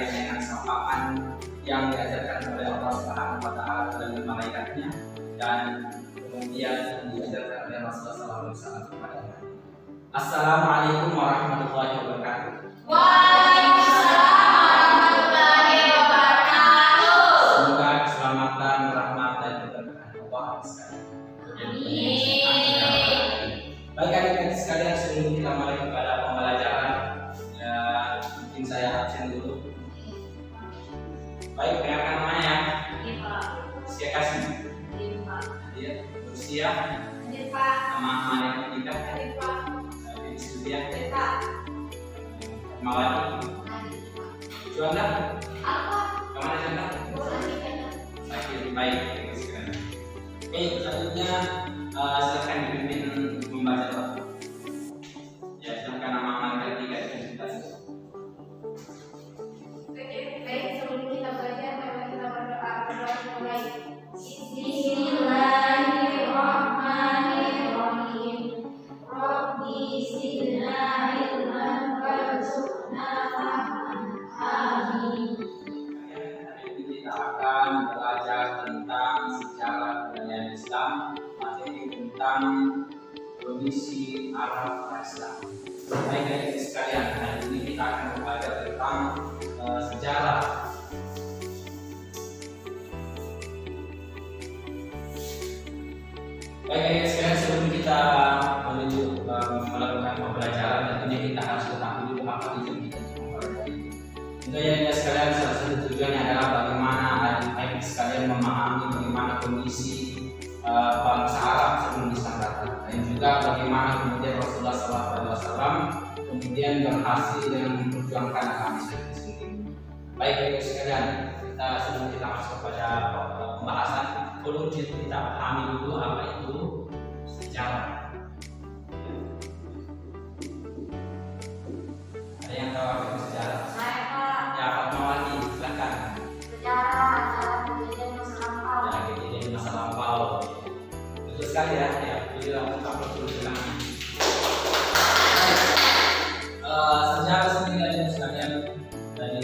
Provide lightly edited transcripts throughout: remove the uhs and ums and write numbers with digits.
sekalian dengan sapaan yang diajarkan oleh Allah Subhanahu wa taala dan malaikatnya, dan kemudian diajarkan oleh Rasulullah SAW kepada kita. Assalamualaikum warahmatullahi wabarakatuh. Waalaikumsalam warahmatullahi wabarakatuh. Semoga keselamatan, rahmat dan keberkahan Allah sekalian. Baik adik-adik sekalian, sebelum kita mulai kepada pembelajaran, mungkin saya absen dulu. Baik, perkenalkan namanya. Usia kasih. Dia usia. Nama anak kita. Dia. Mawati. Juanda. Kemana Juanda? Sakit. Baik, sekarang. Oke, selanjutnya silakan dipimpin membaca doa. Ya, silakan nama anak kita kita. Baik, sebelum kita belajar, mari kita berdoa. Mulai. Bismillahirrahmanirrahim. Rabbi zidna ilman warzuqna fahman. Amin. Kita akan belajar tentang sejarah budaya Islam, materi tentang kondisi Arab Islam. Baik adik sekalian, hari ini kita akan belajar tentang sejarah. Baik adik sekalian, sebelum kita menuju melakukan pembelajaran, tentunya kita harus ketahui dulu apa itu kita mempelajari. Tentunya adik sekalian, salah satu tujuannya adalah bagaimana adik sekalian memahami bagaimana kondisi bangsa Arab sebelum Islam datang, dan juga bagaimana kemudian Rasulullah SAW kemudian berhasil dengan memperjuangkan agama Islam itu sendiri. Baik adik sekalian, sebelum kita masuk kepada pembahasan, perlu kita pahami dulu apa itu sejarah. Ada yang tahu apa itu sejarah? Ya, Fatmawati, silakan. Sejarah adalah kejadian masa lampau. Ya, kejadian masa lampau. Betul sekali ya. Ya, jadi langsung apa dulu bilangnya. Sejarah sendiri aja sekalian dari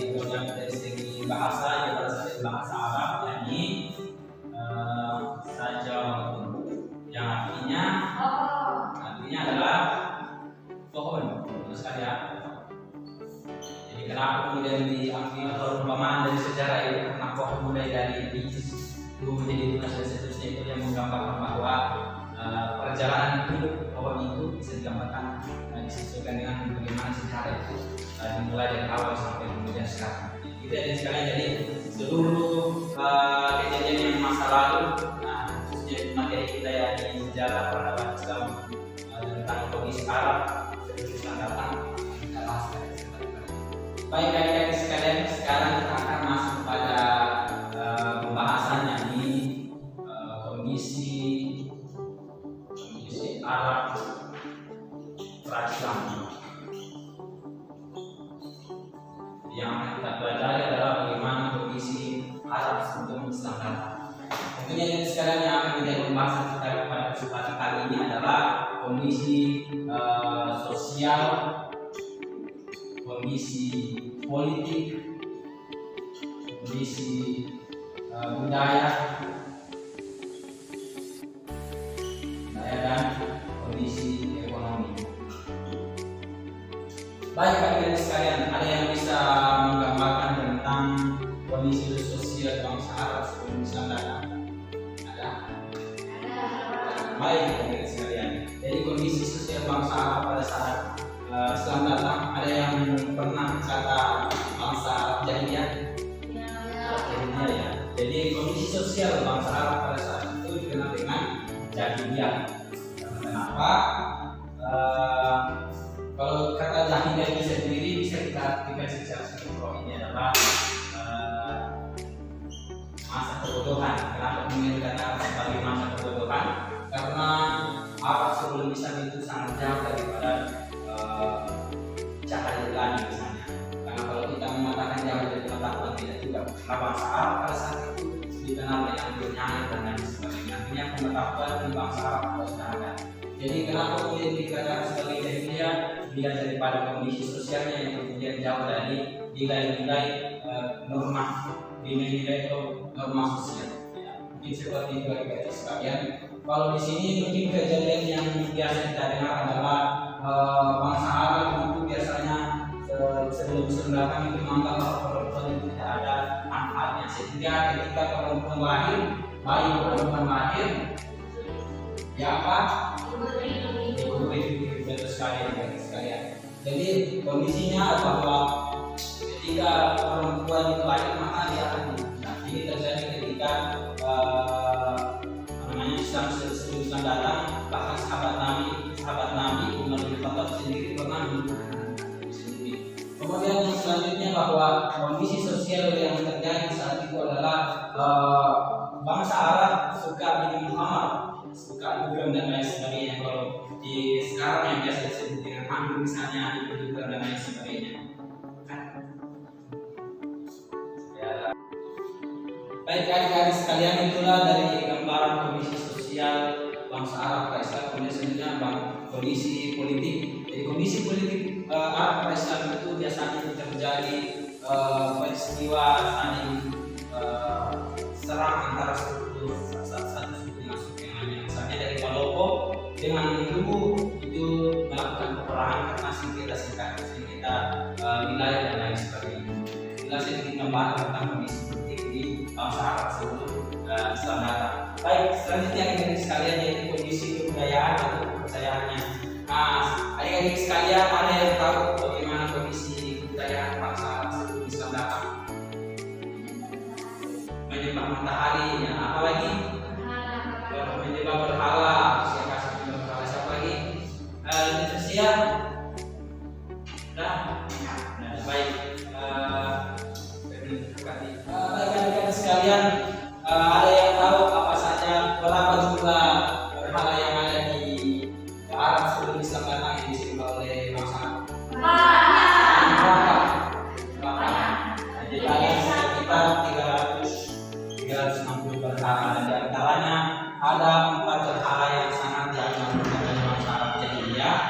segi bahasa, ya berasal dari bahasa Arab, yakni saja yang artinya adalah pohon. Betul sekali ya. Jadi kenapa kemudian diambil perumpamaan dari sejarah itu, karena pohon mulai dari biji tumbuh menjadi tunas dan seterusnya, itu yang menggambarkan bahwa perjalanan hidup pohon itu bisa digambarkan disesuaikan dengan bagaimana sejarah itu dimulai dari awal sampai kemudian sekarang. Itu ada sekalian, jadi seluruh kejadian yang masa lalu, khususnya materi kita ya di sejarah peradaban Islam tentang kondisi Arab sebelum Islam datang, kita bahas dari sejarah. Baik adik-adik sekalian, sekarang kita akan masuk pada pembahasannya di kondisi Arab pra-Islam. Yang akan kita pelajari adalah bagaimana kondisi Arab sebelum Islam datang. Tentunya yang sekalian yang akan menjadi pembahasan kita pada kesempatan kali ini adalah kondisi sosial, kondisi politik, kondisi budaya dan kondisi ekonomi. Baik adik-adik sekalian, ada yang bisa menggambarkan tentang kondisi sosial bangsa Arab sebelum Islam datang? Ada? Baik adik-adik sekalian, jadi kondisi sosial bangsa Arab pada saat Islam datang, ada yang pernah kata bangsa Arab jahiliyah? Jahiliyah ya. Jadi kondisi sosial bangsa Arab pada saat itu dikenal dengan jahiliyah. Kenapa? Kalau kata jahiliyah itu sendiri bisa kita artikan secara singkat, ini adalah masa kebodohan. Kenapa kemudian dikatakan sebagai masa kebodohan? Karena Arab sebelum Islam itu sangat jauh daripada cahaya ilahi misalnya. Karena kalau kita mengatakan jauh dari pengetahuan, tidak juga. Karena bangsa Arab pada saat itu dikenal dengan bernyanyi dan lain sebagainya. Artinya pengetahuan di bangsa Arab harus ada. Jadi kenapa kemudian dikatakan sebagai jahiliyah? Dilihat daripada kondisi sosialnya yang kemudian jauh dari nilai-nilai norma, nilai-nilai norma sosial. Ya, mungkin seperti itu adik-adik sekalian. Kalau di sini mungkin kejadian yang biasa kita dengar adalah bangsa Arab itu biasanya sebelum datang itu menganggap bahwa perempuan itu tidak ada manfaatnya, sehingga ketika perempuan lahir, bayi perempuan lahir, ya apa? Betul sekalian. Jadi kondisinya bahwa ketika perempuan itu lahir maka dia akan ini terjadi ketika Islam datang, bahkan sahabat Nabi Umar bin Khattab sendiri pernah sendiri. Kemudian yang selanjutnya bahwa kondisi sosial yang terjadi saat itu adalah bangsa Arab suka minum khamar, suka dugem dan lain sebagainya. Kalau di sekarang yang biasa disebut dengan anggur misalnya, dugem dan lain sebagainya. Baik adik-adik sekalian, itulah dari gambaran kondisi sosial bangsa Arab pada Islam. Kemudian selanjutnya kondisi politik. Jadi kondisi politik Arab pada Islam itu biasanya terjadi peristiwa saling serang antara suku satu suku dengan suku yang lainnya. Misalnya dari Palopo dengan Luwu itu melakukan peperangan karena sengketa wilayah dan lain sebagainya. Inilah sedikit gambaran tentang kondisi politik di bangsa Arab sebelum Islam datang. Baik, selanjutnya adik-adik sekalian yaitu kondisi kebudayaan atau kepercayaannya. Nah, adik-adik sekalian ada yang tahu bagaimana kondisi kebudayaan bangsa Arab sebelum Islam datang? Menyembah matahari, ya. Apa lagi? Menyembah berhala. Siapa menyembah berhala? Siapa lagi? Indonesia. Nah, baik. Baik adik-adik sekalian, ada yang tahu apa saja berapa jumlah berhala yang ada di Arab sebelum Islam datang yang disembah oleh bangsa Arab? Jadi ada sekitar 360 berhala, dan di antaranya ada 4 berhala yang sangat diagungkan oleh bangsa Arab jahiliyah.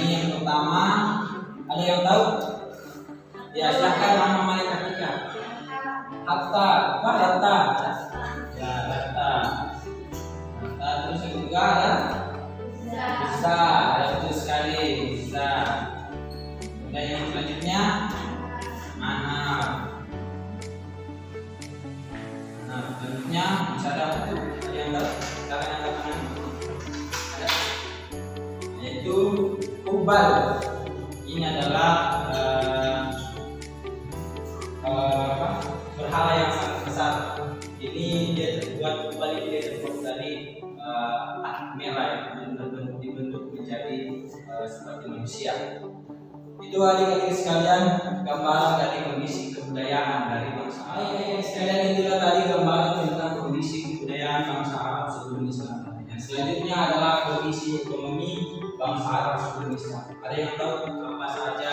Ini yang pertama, ada yang tahu? Ya, silakan nama mereka tiga. Hatta, apa Hatta? Ya, Hatta. Terus yang kedua ada bisa, ada betul sekali bisa. Kemudian yang selanjutnya mana? Nah, selanjutnya bisa ada betul. Ada yang tahu? Silakan angkat tangan. Ada. Yaitu Ubal. Ini adalah berhala yang sangat besar. Ini dia terbuat dari merah yang dibentuk menjadi seperti manusia. Itu adik-adik sekalian gambaran dari kondisi kebudayaan dari bangsa Arab. Adik-adik sekalian, itulah tadi gambaran tentang kondisi kebudayaan bangsa Arab sebelum Islam. Yang selanjutnya adalah kondisi ekonomi bangsa Arab sebelum Islam. Ada yang tahu apa saja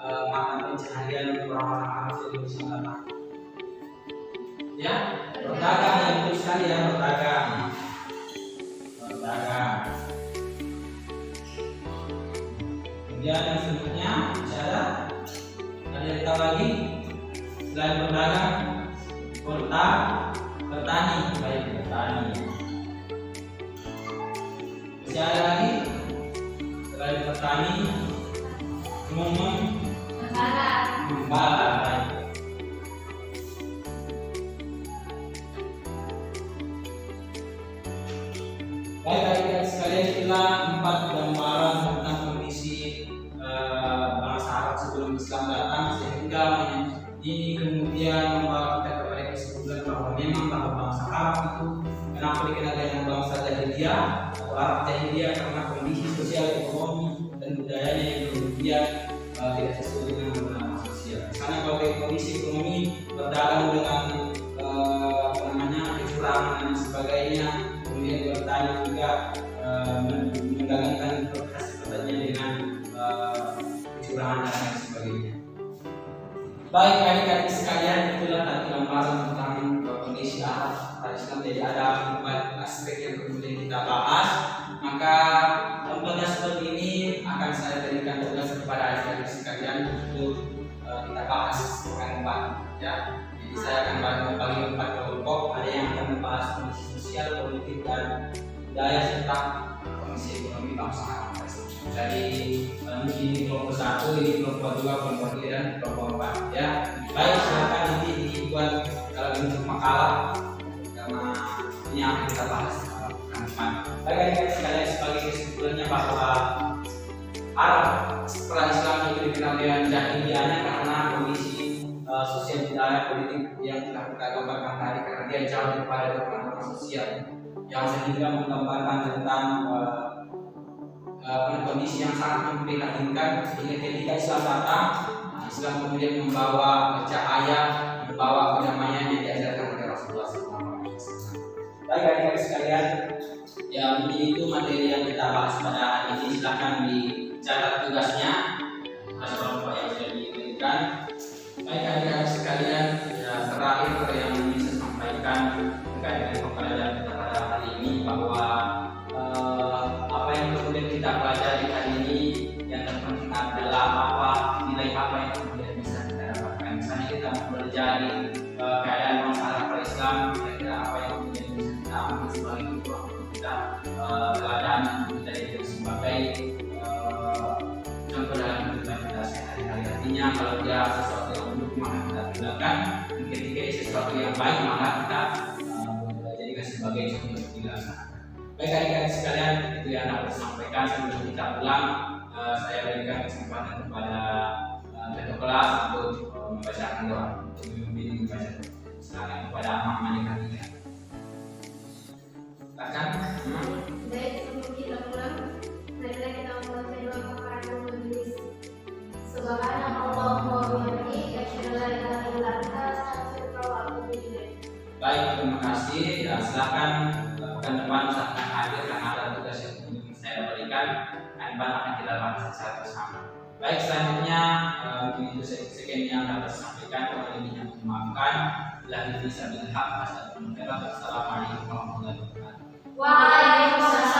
mata pencaharian orang-orang Arab sebelum Islam? Ya, berdagang, yang betul sekali ya, berdagang. Kemudian yang selanjutnya bisa ada yang tahu lagi selain berdagang? Bertani, baik bertani. Bisa ada lagi selain bertani? Membala, baik. Baik adik-adik sekalian, itulah 4 gambaran tentang kondisi bangsa Arab sebelum Islam datang, sehingga ini kemudian membawa kita kepada kesimpulan bahwa memang bangsa Arab itu kenapa dikenal dengan bangsa jahiliyah atau Arab jahiliyah, karena kondisi sosial, ekonomi dan budayanya yang kemudian tidak sesuai dengan norma sosial. Karena kalau kondisi ekonomi berdagang dengan kecurangan dan sebagainya, kemudian bertani juga mendagangkan hasilnya dengan kecurangan dan lain sebagainya. Baik adik-adik sekalian, itulah tadi gambaran tentang kondisi Arab pada Islam. Jadi ada 4 aspek yang kemudian kita bahas. Maka tempatnya seperti ini akan akan saya berikan tugas kepada adik-adik sekalian untuk kita bahas pekan depan, ya. Jadi saya akan bagi 4 kelompok. Ada yang akan membahas kondisi sosial, politik, dan budaya serta kondisi ekonomi bangsa. Jadi mungkin ini kelompok 1, ini kelompok 2, kelompok 3, dan kelompok 4, ya. Baik, silakan nanti dibuat bentuk makalah karena ini akan kita bahas pekan depan. Baik, adik-adik sekalian, sebagai kesimpulannya bahwa Arab setelah Islam itu dikenal dengan jahiliyahnya karena kondisi sosial budaya politik yang telah kita gambarkan tadi, karena dia jauh daripada norma sosial yang sehingga menggambarkan tentang kondisi yang sangat memprihatinkan. Sehingga ketika Islam datang, Islam kemudian membawa cahaya, membawa kedamaian yang diajarkan oleh Rasulullah SAW. Baik, adik-adik sekalian, ya mungkin itu materi yang kita bahas pada hari ini. Silakan dicatat tugasnya, tugas kelompok yang sudah diberikan. Baik, adik-adik sekalian, ya, terakhir yang ingin saya sampaikan terkait dengan pembelajaran kita pada hari ini, bahwa apa yang kemudian kita pelajari hari ini yang terpenting adalah nilai apa yang kemudian bisa kita dapatkan. Misalnya kita mempelajari keadaan masyarakat Islam, kira-kira apa yang kemudian bisa kita ambil sebagai contoh kita, keadaan kita itu sebagai contoh dalam kehidupan kita sehari-hari. Artinya kalau dia sesuatu yang buruk maka kita tinggalkan, ketika sesuatu yang baik maka kita jadikan sebagai contoh untuk dilaksanakan. Baik, adik-adik sekalian, itu yang dapat saya sampaikan. Sebelum kita pulang, saya berikan kesempatan kepada ketua kelas untuk membacakan doa, untuk memimpin membaca doa. Silakan kepada Mama Manika. Silakan. Baik, sebelum kita pulang, marilah kita membaca doa kepada majelis. Subhanallah wa bihamdihi, asyhadu an la ilaha illa anta, astaghfiruka wa atubu ilaik. Baik, terima kasih. Ya, silakan pekan depan misalkan hadir karena ada tugas yang ingin saya berikan. Pekan depan akan kita bahas secara bersama. Baik, selanjutnya mungkin itu sekian yang dapat saya sampaikan. Kalau lebihnya memaafkan. Bila bisa bilhaq, assalamualaikum warahmatullahi wabarakatuh. Waalaikumsalam.